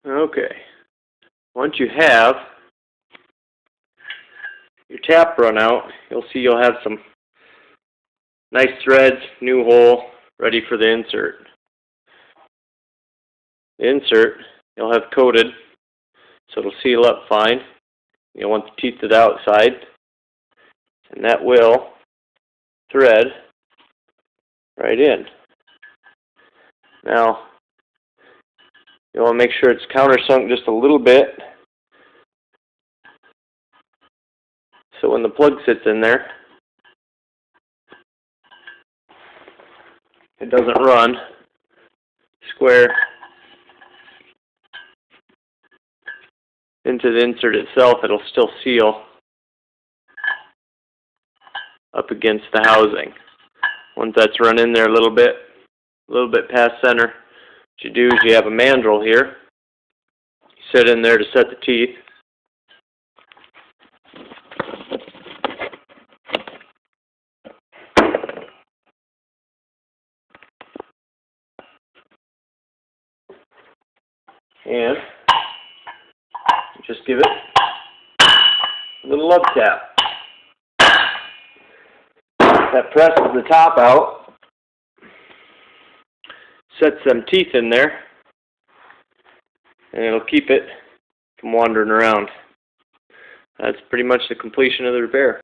Okay. Once you have your tap run out, you'll see you'll have some nice threads, new hole, ready for the insert. The insert you'll have coated, so it'll seal up fine. You'll want the teeth to the outside, and that will thread right in. Now, you want to make sure it's countersunk just a little bit, so when the plug sits in there, it doesn't run square into the insert itself. It'll still seal up against the housing. Once that's run in there a little bit past center, what you do is you have a mandrel here. You set in there to set the teeth. And just give it a little love tap. That presses the top out, sets them teeth in there, and it'll keep it from wandering around. That's pretty much the completion of the repair.